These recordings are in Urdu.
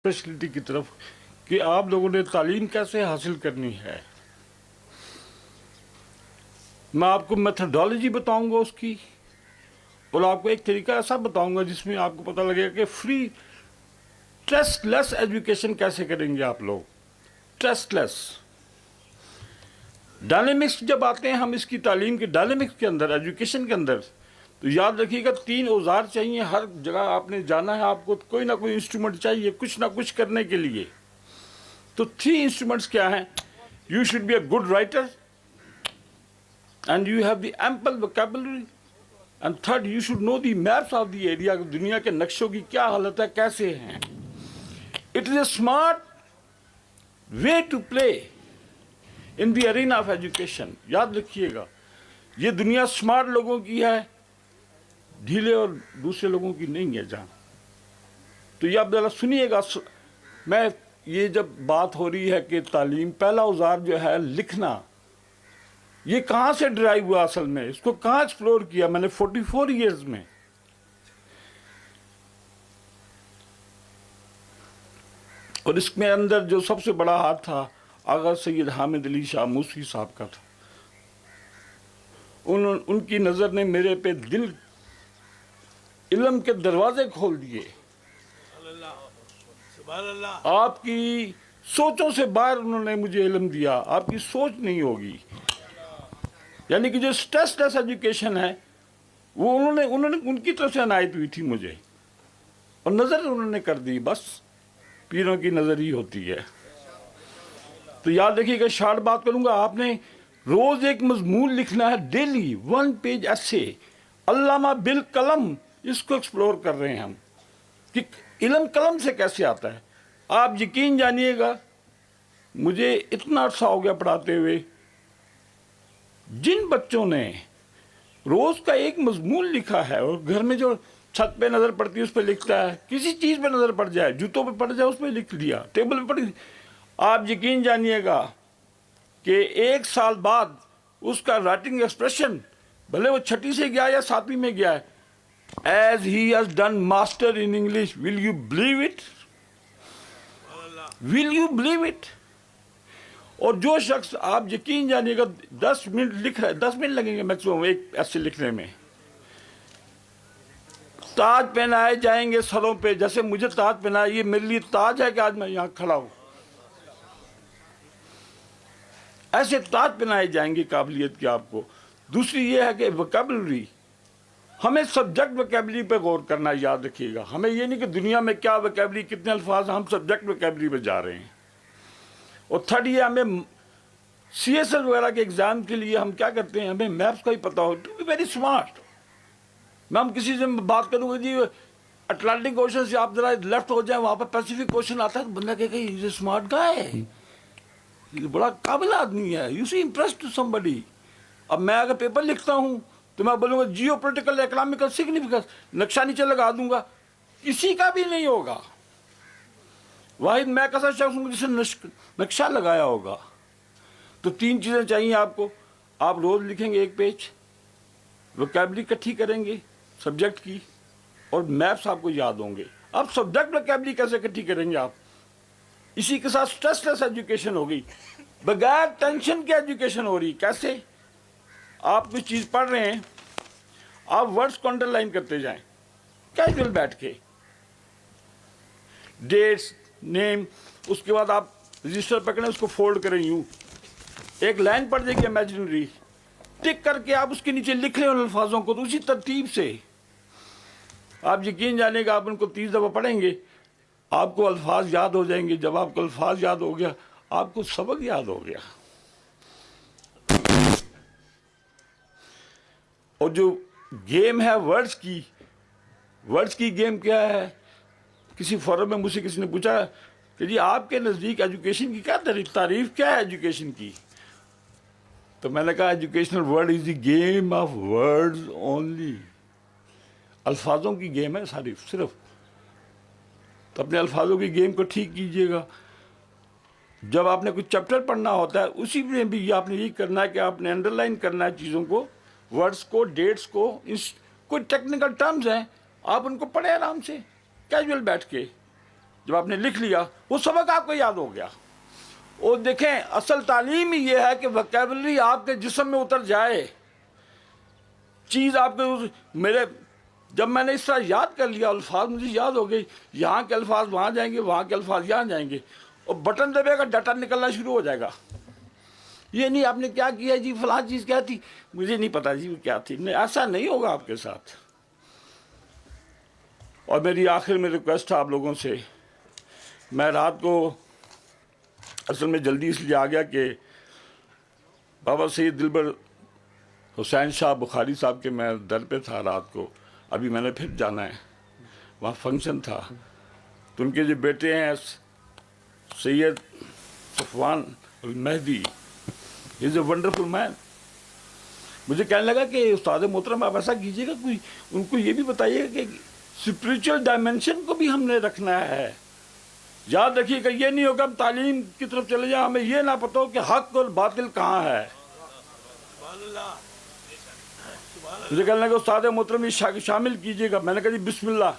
اسپیشلٹی کی طرف کہ آپ لوگوں نے تعلیم کیسے حاصل کرنی ہے. میں آپ کو میتھڈالوجی بتاؤں گا اس کی، اور آپ کو ایک طریقہ ایسا بتاؤں گا جس میں آپ کو پتہ لگے گا کہ فری اسٹریس لیس ایجوکیشن کیسے کریں گے آپ لوگ. اسٹریس لیس ڈائنامکس جب آتے ہیں ہم اس کی تعلیم کے ڈائنامکس کے اندر، ایجوکیشن کے اندر، تو یاد رکھیے گا 3 اوزار چاہیے. ہر جگہ آپ نے جانا ہے، آپ کو کوئی نہ کوئی انسٹرومنٹ چاہیے کچھ نہ کچھ کرنے کے لیے. تو 3 انسٹرومنٹس کیا ہیں؟ You should be a good writer and you have the ample vocabulary, and third you should know the maps of the area. دنیا کے نقشوں کی کیا حالت ہے، کیسے ہیں. It is a smart way to play in the arena of education. یاد رکھیے گا یہ دنیا اسمارٹ لوگوں کی ہے، ڈھیلے اور دوسرے لوگوں کی نہیں ہے جہاں. تو یہ آپ ذرا سنیے گا. میں یہ جب بات ہو رہی ہے کہ تعلیم پہلا اوزار جو ہے لکھنا، یہ کہاں سے ڈرائیو ہوا اصل میں، اس کو کہاں ایکسپلور کیا میں نے 44 ایئرز میں. اور اس میں اندر جو سب سے بڑا ہاتھ تھا آغا سید حامد علی شاہ موسوی صاحب کا تھا. ان کی نظر نے میرے پہ علم کے دروازے کھول دیے. آپ کی سوچوں سے باہر انہوں نے مجھے علم دیا. آپ کی سوچ نہیں ہوگی، یعنی کہ جو اسٹریس لیس ایجوکیشن ہے وہ انہوں نے ان کی طرف سے عنایت ہوئی تھی مجھے، اور نظر انہوں نے کر دی. بس پیروں کی نظر ہی ہوتی ہے. تو یاد رکھیے کہ شارٹ بات کروں گا. آپ نے روز ایک مضمون لکھنا ہے، ڈیلی 1 پیج ایسے. علامہ بالقلم اس کو ایکسپلور کر رہے ہیں ہم کہ علم قلم سے کیسے آتا ہے. آپ یقین جانیے گا مجھے اتنا عرصہ ہو گیا پڑھاتے ہوئے، جن بچوں نے روز کا ایک مضمون لکھا ہے اور گھر میں جو چھت پہ نظر پڑتی ہے اس پہ لکھتا ہے، کسی چیز پہ نظر پڑ جائے، جوتوں پہ پڑ جائے اس پہ لکھ لیا، ٹیبل پہ پڑ گئی، آپ یقین جانیے گا کہ 1 سال بعد اس کا رائٹنگ ایکسپریشن، بھلے وہ 6 سے گیا یا 7 میں گیا ہے، as he has done master in English. Will you believe it? Will you believe it? اور جو شخص آپ یقین جانیے گا 10 منٹ لکھ رہا ہے، 10 منٹ لگیں گے میکسیمم ایک ایسے لکھنے میں. تاج پہنائے جائیں گے سروں پہ، جیسے مجھے تاج پہنایا، یہ میرے لیے تاج ہے کہ آج میں یہاں کھڑا ہوں. ایسے تاج پہنائے جائیں گے قابلیت کی آپ کو. دوسری یہ ہے کہ ووکیبلری، ہمیں سبجیکٹ ووکیبلری پہ غور کرنا. یاد رکھیے گا ہمیں یہ نہیں کہ دنیا میں کیا ووکیبلری، کتنے الفاظ، ہم سبجیکٹ ووکیبلری پہ جا رہے ہیں. اور تھرڈ یہ ہمیں CSL وغیرہ کے ایگزام کے لیے ہم کیا کرتے ہیں، ہمیں میپس کا ہی پتہ ہو. To be very smart. میں ہم کسی سے بات کروں گا جی اٹلانٹک اوشن سے آپ ذرا لیفٹ ہو جائیں، وہاں پہ پیسیفک اوشن آتا ہے، بندہ کہے گا یہ اسمارٹ گائے ہے، یہ بڑا قابل آدمی ہے. You see impressed to somebody. اب میں اگر پیپر لکھتا ہوں تو میں بولوں گا جیو پولیٹیکل اکنامیکل سگنیفیکنس، نقشہ نیچے لگا دوں گا، کسی کا بھی نہیں ہوگا. واحد میں کیسا شخص ہوں جس نے نقشہ لگایا ہوگا. تو 3 چیزیں چاہیے آپ کو. آپ روز لکھیں گے 1 پیج، ووکیبلری اکٹھی کریں گے سبجیکٹ کی، اور میپس آپ کو یاد ہوں گے. اب سبجیکٹ ووکیبلری کیسے اکٹھی کریں گے آپ؟ اسی کے ساتھ اسٹریس لیس ایجوکیشن ہوگی، بغیر ٹینشن کے ایجوکیشن ہو رہی. کیسے؟ آپ کوئی چیز پڑھ رہے ہیں، آپ ورڈز کو انڈر لائن کرتے جائیں کیجول بیٹھ کے، ڈیٹس، نیم، اس کے بعد آپ رجسٹر پکڑیں، اس کو فولڈ کریں، یوں ایک لائن پڑ جائے گی امیجنری، ٹک کر کے آپ اس کے نیچے لکھ لیں ان الفاظوں کو. تو اسی ترتیب سے آپ یقین جانے گا آپ ان کو 30 دفعہ پڑھیں گے، آپ کو الفاظ یاد ہو جائیں گے. جب آپ کو الفاظ یاد ہو گیا آپ کو سبق یاد ہو گیا. اور جو گیم ہے ورڈز کی گیم کیا ہے؟ کسی فورم میں مجھ سے کسی نے پوچھا کہ جی آپ کے نزدیک ایجوکیشن کی کیا تعریف کیا ہے ایجوکیشن کی؟ تو میں نے کہا educational word is the game of words only. الفاظوں کی گیم ہے ساری صرف. تو اپنے الفاظوں کی گیم کو ٹھیک کیجئے گا. جب آپ نے کچھ چیپٹر پڑھنا ہوتا ہے اسی میں بھی آپ نے یہ کرنا ہے کہ آپ نے انڈر لائن کرنا ہے چیزوں کو، ورڈز کو، ڈیٹس کو. کوئی ٹیکنیکل ٹرمز ہیں آپ ان کو پڑھیں آرام سے کیجول بیٹھ کے. جب آپ نے لکھ لیا وہ سبق آپ کو یاد ہو گیا. اور دیکھیں اصل تعلیم ہی یہ ہے کہ ویکیبلری آپ کے جسم میں اتر جائے. چیز آپ کے میرے جب میں نے اس طرح یاد کر لیا الفاظ مجھے یاد ہو گئی, یہاں کے الفاظ وہاں جائیں گے, وہاں کے الفاظ یہاں جائیں گے, اور بٹن دبے گا ڈاٹا نکلنا شروع ہو جائے گا. یہ نہیں آپ نے کیا کیا جی فلاں چیز کیا تھی مجھے نہیں پتا جی وہ کیا تھی. نہیں, ایسا نہیں ہوگا آپ کے ساتھ. اور میری آخر میں ریکویسٹ ہے آپ لوگوں سے, میں رات کو اصل میں جلدی اس لیے آ گیا کہ بابا سید دلبر حسین شاہ بخاری صاحب کے میں در پہ تھا رات کو. ابھی میں نے پھر جانا ہے, وہاں فنکشن تھا. تو ان کے جو بیٹے ہیں سید صفوان المہدی, از اے ونڈرفل مین. مجھے کہنے لگا کہ استاد محترم آپ ایسا کیجیے گا, کوئی ان کو یہ بھی بتائیے گا کہ اسپریچول ڈائمینشن کو بھی ہم نے رکھنا ہے. یاد رکھیے کہ یہ نہیں ہوگا ہم تعلیم کی طرف چلے جائیں ہمیں یہ نہ پتہ ہو کہ حق اور باطل کہاں ہے. مجھے کہنے لگا استاد محترم یہ شامل کیجیے گا. میں نے کہا جی بسم اللہ.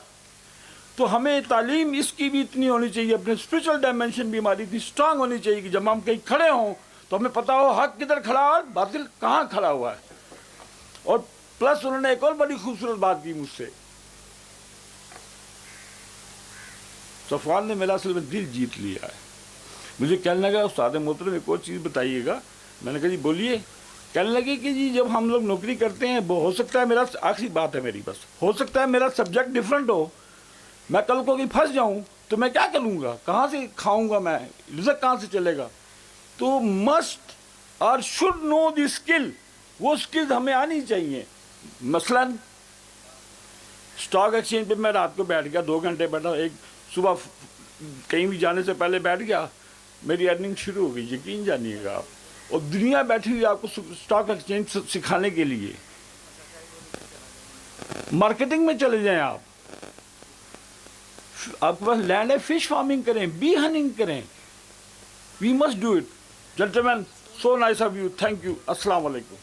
تو ہمیں تعلیم اس کی بھی اتنی ہونی چاہیے, اپنے اسپریچول ڈائمینشن بھی ہماری اتنی اسٹرانگ ہونی چاہیے کہ جب ہم کہیں کھڑے ہوں تو ہمیں پتہ ہو حق کدھر کھڑا ہے اور باطل کہاں کھڑا ہوا ہے. اور پلس انہوں نے ایک اور بڑی خوبصورت بات کی مجھ سے. صفوان نے میرا اصل میں دل جیت لیا ہے. مجھے کہنے لگا استاد محترم ایک اور چیز بتائیے گا. میں نے کہا جی بولیے. کہنے لگے کہ جی جب ہم لوگ نوکری کرتے ہیں ہو سکتا ہے میرا آخری بات ہے میری بس, ہو سکتا ہے میرا سبجیکٹ ڈفرینٹ ہو, میں کل کو کہیں پھنس جاؤں تو میں کیا کروں گا, کہاں سے کھاؤں گا, میں رزق کہاں سے چلے گا. تو مسٹ اور شوڈ نو دی اسکل, وہ اسکل ہمیں آنی چاہیے. مثلا اسٹاک ایکسچینج پہ میں رات کو بیٹھ گیا 2 گھنٹے بیٹھا, ایک صبح کہیں بھی جانے سے پہلے بیٹھ گیا, میری ارننگ شروع ہو گئی. یقین جانیے گا آپ, اور دنیا بیٹھی ہوئی آپ کو اسٹاک ایکسچینج سکھانے کے لیے. مارکیٹنگ میں چلے جائیں آپ کے پاس لینڈ ہے, فش فارمنگ کریں, بی ہننگ کریں. We must do it. Gentlemen, so nice of you. Thank you. السلام علیکم.